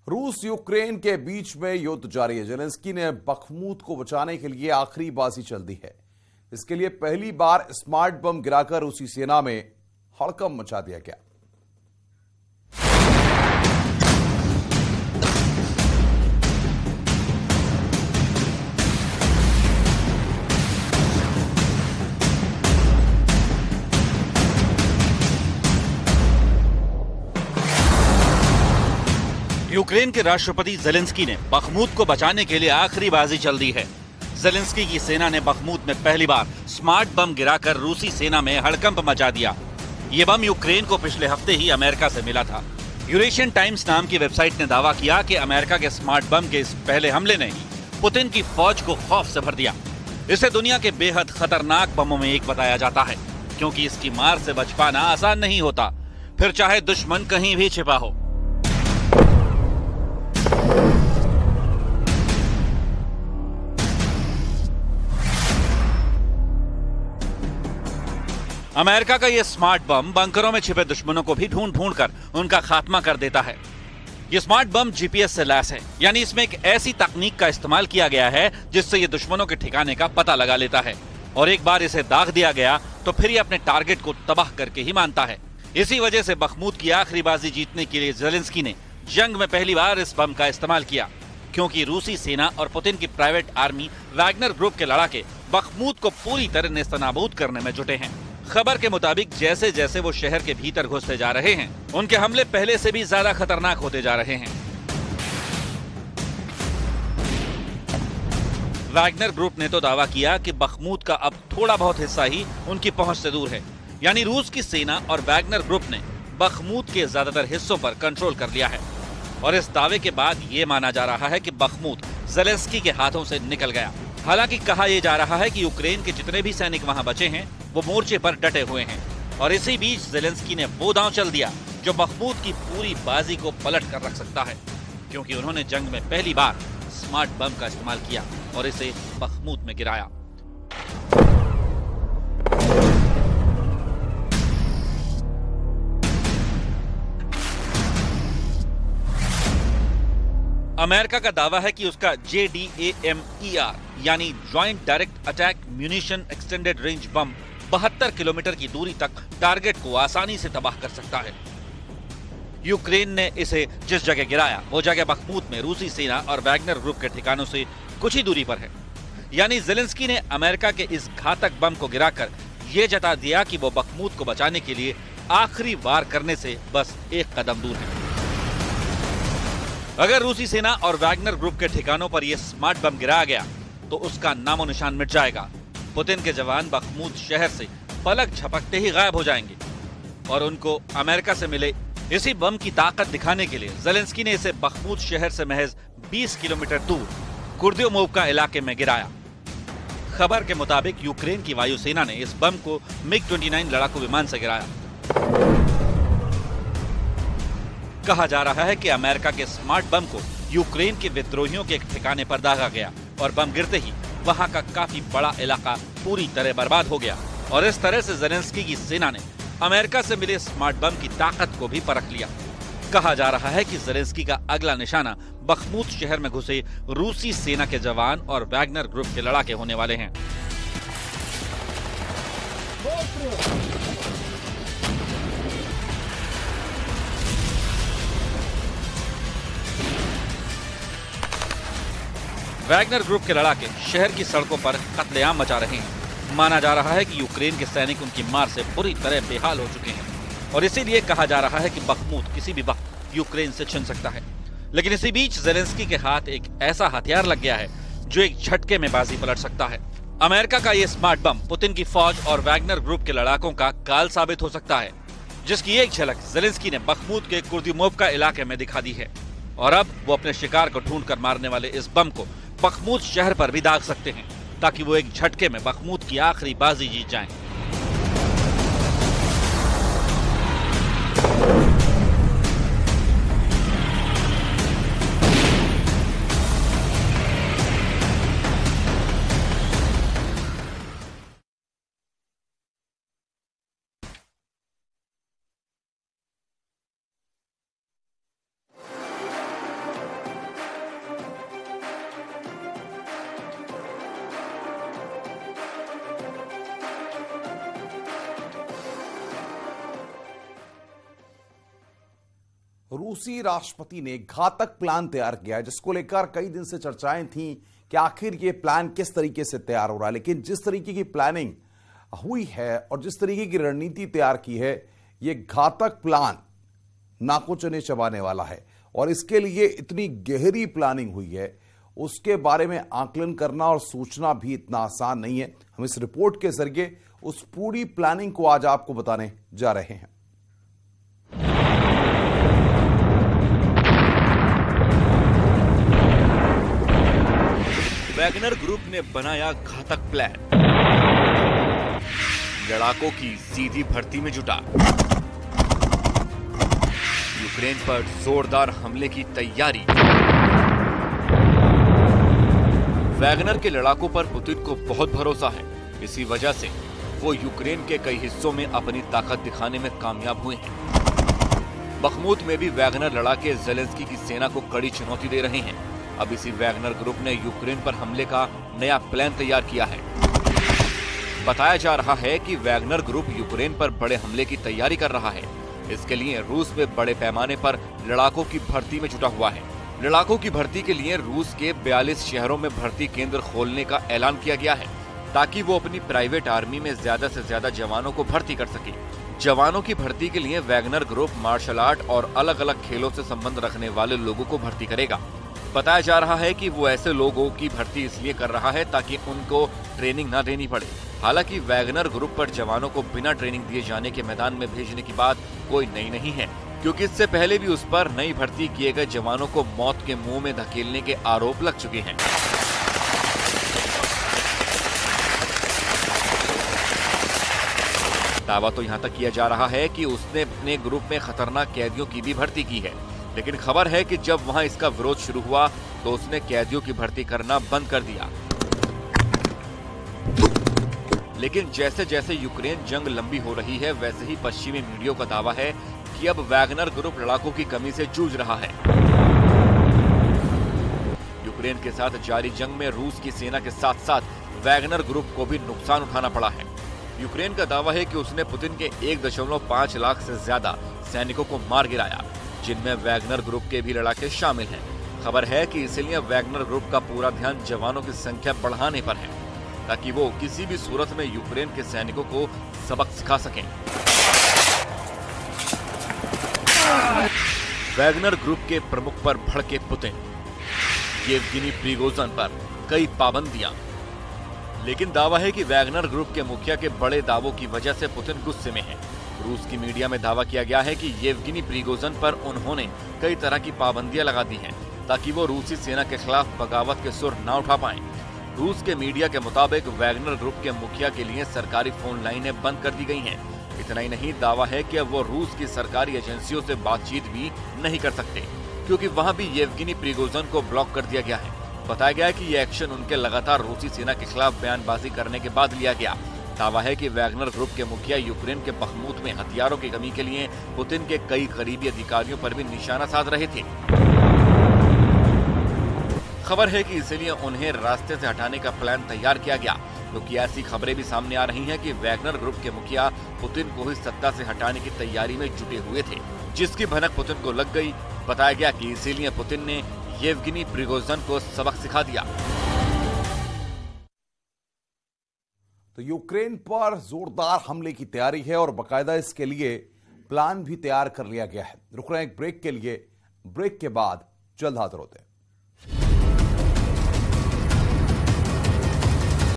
रूस यूक्रेन के बीच में युद्ध जारी है। जेलेंस्की ने बखमूत को बचाने के लिए आखिरी बाजी चल दी है। इसके लिए पहली बार स्मार्ट बम गिराकर रूसी सेना में हड़कंप मचा दिया गया। यूक्रेन के राष्ट्रपति जेलेंस्की ने बखमूत को बचाने के लिए आखिरी बाजी चल दी है। जेलेंस्की की सेना ने बखमूत में पहली बार स्मार्ट बम गिराकर रूसी सेना में हड़कंप मचा दिया। ये बम यूक्रेन को पिछले हफ्ते ही अमेरिका से मिला था। यूरेशियन टाइम्स नाम की वेबसाइट ने दावा किया कि अमेरिका के स्मार्ट बम के इस पहले हमले ने ही पुतिन की फौज को खौफ से भर दिया। इसे दुनिया के बेहद खतरनाक बमों में एक बताया जाता है, क्योंकि इसकी मार से बच पाना आसान नहीं होता, फिर चाहे दुश्मन कहीं भी छिपा हो। अमेरिका का यह स्मार्ट बम बंकरों में छिपे दुश्मनों को भी ढूंढ कर उनका खात्मा कर देता है। यह स्मार्ट बम जीपीएस से लैस है, यानी इसमें एक ऐसी तकनीक का इस्तेमाल किया गया है जिससे यह दुश्मनों के ठिकाने का पता लगा लेता है, और एक बार इसे दाग दिया गया तो फिर यह अपने टारगेट को तबाह करके ही मानता है। इसी वजह से बखमूत की आखिरी बाजी जीतने के लिए जेलेंस्की ने जंग में पहली बार इस बम का इस्तेमाल किया, क्योंकि रूसी सेना और पुतिन की प्राइवेट आर्मी वैगनर ग्रुप के लड़ाके बखमूत को पूरी तरह नेस्तनाबूद करने में जुटे हैं। खबर के मुताबिक जैसे जैसे वो शहर के भीतर घुसते जा रहे हैं, उनके हमले पहले से भी ज्यादा खतरनाक होते जा रहे हैं। वैगनर ग्रुप ने तो दावा किया कि बखमूत का अब थोड़ा बहुत हिस्सा ही उनकी पहुंच से दूर है, यानी रूस की सेना और वैगनर ग्रुप ने बखमूत के ज्यादातर हिस्सों पर कंट्रोल कर लिया है। और इस दावे के बाद ये माना जा रहा है कि बखमूत जेलेंस्की के हाथों से निकल गया। हालांकि कहा यह जा रहा है कि यूक्रेन के जितने भी सैनिक वहां बचे हैं वो मोर्चे पर डटे हुए हैं, और इसी बीच जेलेंस्की ने वो दांव चल दिया जो बखमूत की पूरी बाजी को पलट कर रख सकता है, क्योंकि उन्होंने जंग में पहली बार स्मार्ट बम का इस्तेमाल किया और इसे बखमूत में गिराया। अमेरिका का दावा है कि उसका JDAMER यानी joint direct attack munition extended range bomb 72 kilometre की दूरी तक टारगेट को आसानी से तबाह कर सकता है। यूक्रेन ने इसे जिस जगह गिराया वो जगह बखमूत में रूसी सेना और वैगनर ग्रुप के ठिकानों से कुछ ही दूरी पर है। यानी जेलेंस्की ने अमेरिका के इस घातक बम को गिराकर यह जता दिया कि वो बखमूत को बचाने के लिए आखिरी वार करने से बस एक कदम दूर है। अगर रूसी सेना और वैगनर ग्रुप के ठिकानों पर यह स्मार्ट बम गिराया गया तो उसका नामो निशान मिट जाएगा। पुतिन के जवान बखमूत शहर से पलक झपकते ही गायब हो जाएंगे, और उनको अमेरिका से मिले इसी बम की ताकत दिखाने के लिए जेलेंस्की ने इसे बखमूत शहर से महज 20 किलोमीटर दूर कुर्दियोमोवका इलाके में गिराया। खबर के मुताबिक यूक्रेन की वायुसेना ने इस बम को MiG-29 लड़ाकू विमान से गिराया। कहा जा रहा है कि अमेरिका के स्मार्ट बम को यूक्रेन के विद्रोहियों के एक ठिकाने पर दागा गया, और बम गिरते ही वहां का काफी बड़ा इलाका पूरी तरह बर्बाद हो गया। और इस तरह से जेलेंस्की की सेना ने अमेरिका से मिले स्मार्ट बम की ताकत को भी परख लिया। कहा जा रहा है कि जेलेंस्की का अगला निशाना बखमूत शहर में घुसे रूसी सेना के जवान और वैगनर ग्रुप के लड़ाके होने वाले हैं। वैगनर ग्रुप के लड़ाके शहर की सड़कों पर कत्लेआम मचा रहे हैं। माना जा रहा है कि यूक्रेन के सैनिक उनकी मार से बुरी तरह बेहाल हो चुके हैं, और इसीलिए कहा जा रहा है कि बखमूत किसी भी वक्त यूक्रेन से छिन सकता है। लेकिन इसी बीच जेलेंस्की के हाथ एक ऐसा हथियार लग गया है जो एक झटके में बाजी पलट सकता है। अमेरिका का यह स्मार्ट बम पुतिन की फौज और वैगनर ग्रुप के लड़ाकों का काल साबित हो सकता है, जिसकी एक झलक जेलेंस्की ने बखमूत के कुर्दियोमोवका इलाके में दिखा दी है। और अब वो अपने शिकार को ढूंढ कर मारने वाले इस बम को बखमूत शहर पर भी दाग सकते हैं, ताकि वो एक झटके में बखमूत की आखिरी बाजी जीत जाएं। रूसी राष्ट्रपति ने घातक प्लान तैयार किया है, जिसको लेकर कई दिन से चर्चाएं थीं कि आखिर ये प्लान किस तरीके से तैयार हो रहा है। लेकिन जिस तरीके की प्लानिंग हुई है और जिस तरीके की रणनीति तैयार की है, ये घातक प्लान नाकों चने चबाने वाला है। और इसके लिए इतनी गहरी प्लानिंग हुई है, उसके बारे में आकलन करना और सोचना भी इतना आसान नहीं है। हम इस रिपोर्ट के जरिए उस पूरी प्लानिंग को आज आपको बताने जा रहे हैं। वैगनर ग्रुप ने बनाया घातक प्लान, लड़ाकों की सीधी भर्ती में जुटा, यूक्रेन पर जोरदार हमले की तैयारी। वैगनर के लड़ाकों पर पुतिन को बहुत भरोसा है, इसी वजह से वो यूक्रेन के कई हिस्सों में अपनी ताकत दिखाने में कामयाब हुए हैं। बखमूत में भी वैगनर लड़ाके ज़ेलेंस्की की सेना को कड़ी चुनौती दे रहे हैं। अब इसी वैगनर ग्रुप ने यूक्रेन पर हमले का नया प्लान तैयार किया है। बताया जा रहा है कि वैगनर ग्रुप यूक्रेन पर बड़े हमले की तैयारी कर रहा है। इसके लिए रूस में बड़े पैमाने पर लड़ाकों की भर्ती में जुटा हुआ है। लड़ाकों की भर्ती के लिए रूस के 42 शहरों में भर्ती केंद्र खोलने का ऐलान किया गया है, ताकि वो अपनी प्राइवेट आर्मी में ज्यादा से ज्यादा जवानों को भर्ती कर सके। जवानों की भर्ती के लिए वैगनर ग्रुप मार्शल आर्ट और अलग अलग खेलों से संबंध रखने वाले लोगों को भर्ती करेगा। बताया जा रहा है कि वो ऐसे लोगों की भर्ती इसलिए कर रहा है ताकि उनको ट्रेनिंग न देनी पड़े। हालांकि वैगनर ग्रुप पर जवानों को बिना ट्रेनिंग दिए जाने के मैदान में भेजने की बात कोई नई नहीं है, क्योंकि इससे पहले भी उस पर नई भर्ती किए गए जवानों को मौत के मुंह में धकेलने के आरोप लग चुके हैं। दावा तो यहाँ तक किया जा रहा है कि उसने अपने ग्रुप में खतरनाक कैदियों की भी भर्ती की है, लेकिन खबर है कि जब वहां इसका विरोध शुरू हुआ तो उसने कैदियों की भर्ती करना बंद कर दिया। लेकिन जैसे जैसे यूक्रेन जंग लंबी हो रही है, वैसे ही पश्चिमी मीडिया का दावा है कि अब वैगनर ग्रुप लड़ाकों की कमी से जूझ रहा है। यूक्रेन के साथ जारी जंग में रूस की सेना के साथ साथ वैगनर ग्रुप को भी नुकसान उठाना पड़ा है। यूक्रेन का दावा है कि उसने पुतिन के 1.5 लाख से ज्यादा सैनिकों को मार गिराया, जिनमें वैगनर ग्रुप के भी लड़ाके शामिल हैं। खबर है कि इसलिए वैगनर ग्रुप का पूरा ध्यान जवानों की संख्या बढ़ाने पर है, ताकि वो किसी भी सूरत में यूक्रेन के सैनिकों को सबक सिखा सकें। वैगनर ग्रुप के प्रमुख पर भड़के पुतिन, येवगेनी प्रिगोजिन पर कई पाबंदियां। लेकिन दावा है कि वैगनर ग्रुप के मुखिया के बड़े दावों की वजह से पुतिन गुस्से में है। रूस की मीडिया में दावा किया गया है कि येवगेनी प्रिगोजिन पर उन्होंने कई तरह की पाबंदियां लगा दी हैं, ताकि वो रूसी सेना के खिलाफ बगावत के सुर न उठा पाएं। रूस के मीडिया के मुताबिक वैगनर ग्रुप के मुखिया के लिए सरकारी फोन लाइनें बंद कर दी गई हैं। इतना ही नहीं, दावा है कि अब वो रूस की सरकारी एजेंसियों से बातचीत भी नहीं कर सकते, क्योंकि वहां भी येवगेनी प्रिगोजिन को ब्लॉक कर दिया गया है। बताया गया है कि ये एक्शन उनके लगातार रूसी सेना के खिलाफ बयानबाजी करने के बाद लिया गया। दावा है कि वैगनर ग्रुप के मुखिया यूक्रेन के बखमूत में हथियारों की कमी के लिए पुतिन के कई करीबी अधिकारियों पर भी निशाना साध रहे थे। खबर है कि इसलिए उन्हें रास्ते से हटाने का प्लान तैयार किया गया, क्योंकि ऐसी खबरें भी सामने आ रही हैं कि वैगनर ग्रुप के मुखिया पुतिन को ही सत्ता से हटाने की तैयारी में जुटे हुए थे, जिसकी भनक पुतिन को लग गई। बताया गया कि इसीलिए पुतिन ने येवगेनी प्रिगोजिन को सबक सिखा दिया। तो यूक्रेन पर जोरदार हमले की तैयारी है और बाकायदा इसके लिए प्लान भी तैयार कर लिया गया है। रुक रहे हैं एक ब्रेक के लिए, ब्रेक के बाद जल्द हाजिर होते हैं।